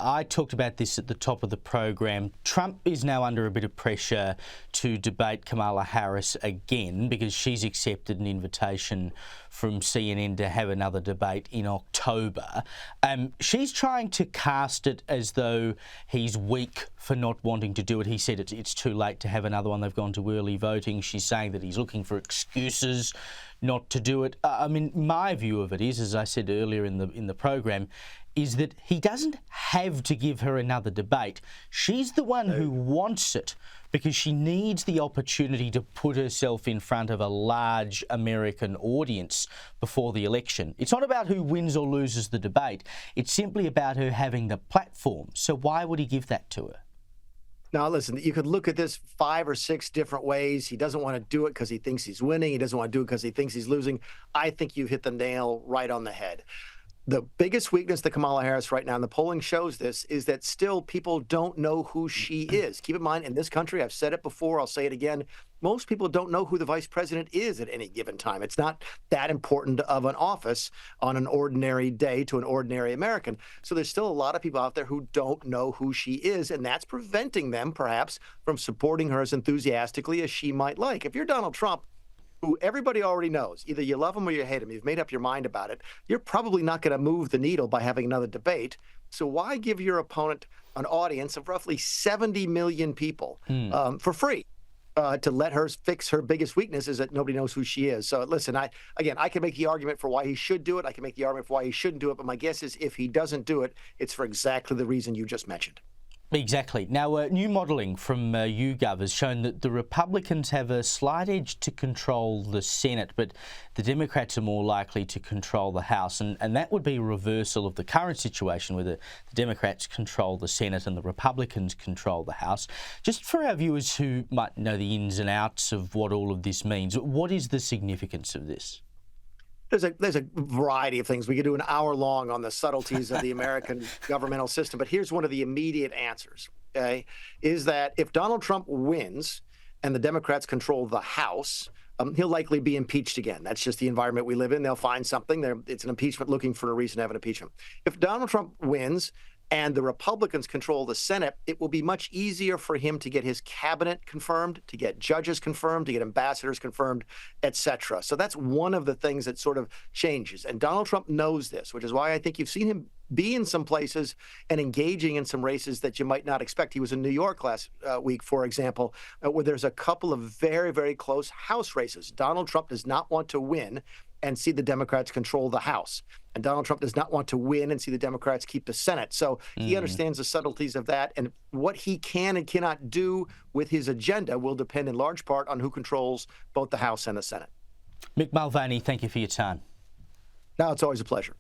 I talked about this at the top of the program. Trump is now under a bit of pressure to debate Kamala Harris again because she's accepted an invitation from CNN to have another debate in October. She's trying to cast it as though he's weak for not wanting to do it. He said it's too late to have another one. They've gone to early voting. She's saying that he's looking for excuses not to do it. I mean, my view of it is, as I said earlier in the program, is that he doesn't have to give her another debate. She's the one who wants it because she needs the opportunity to put herself in front of a large American audience before the election. It's not about who wins or loses the debate. It's simply about her having the platform. So why would he give that to her? Now, listen, you could look at this 5 or 6 different ways. He doesn't want to do it because he thinks he's winning. He doesn't want to do it because he thinks he's losing. I think you've hit the nail right on the head. The biggest weakness to Kamala Harris right now, and the polling shows this, is that still people don't know who she is. Keep in mind, in this country, I've said it before, I'll say it again, most people don't know who the vice president is at any given time. It's not that important of an office on an ordinary day to an ordinary American. So there's still a lot of people out there who don't know who she is, and that's preventing them, perhaps, from supporting her as enthusiastically as she might like. If you're Donald Trump, who everybody already knows, either you love him or you hate him, you've made up your mind about it, you're probably not going to move the needle by having another debate. So why give your opponent an audience of roughly 70 million people for free to let her fix her biggest weakness is that nobody knows who she is? So listen, I can make the argument for why he should do it. I can make the argument for why he shouldn't do it. But my guess is if he doesn't do it, it's for exactly the reason you just mentioned. Exactly. Now, new modelling from YouGov has shown that the Republicans have a slight edge to control the Senate, but the Democrats are more likely to control the House. And that would be a reversal of the current situation where the Democrats control the Senate and the Republicans control the House. Just for our viewers who might know the ins and outs of what all of this means, what is the significance of this? There's a variety of things. We could do an hour long on the subtleties of the American governmental system, but here's one of the immediate answers, okay, is that if Donald Trump wins and the Democrats control the House, he'll likely be impeached again. That's just the environment we live in. They'll find something. It's an impeachment looking for a reason to have an impeachment. If Donald Trump wins and the Republicans control the Senate, it will be much easier for him to get his cabinet confirmed, to get judges confirmed, to get ambassadors confirmed, et cetera. So that's one of the things that sort of changes. And Donald Trump knows this, which is why I think you've seen him be in some places and engaging in some races that you might not expect. He was in New York last week, for example, where there's a couple of very, very close House races. Donald Trump does not want to win and see the Democrats control the House. And Donald Trump does not want to win and see the Democrats keep the Senate. So he understands the subtleties of that. And what he can and cannot do with his agenda will depend in large part on who controls both the House and the Senate. Mick Mulvaney, thank you for your time. No, it's always a pleasure.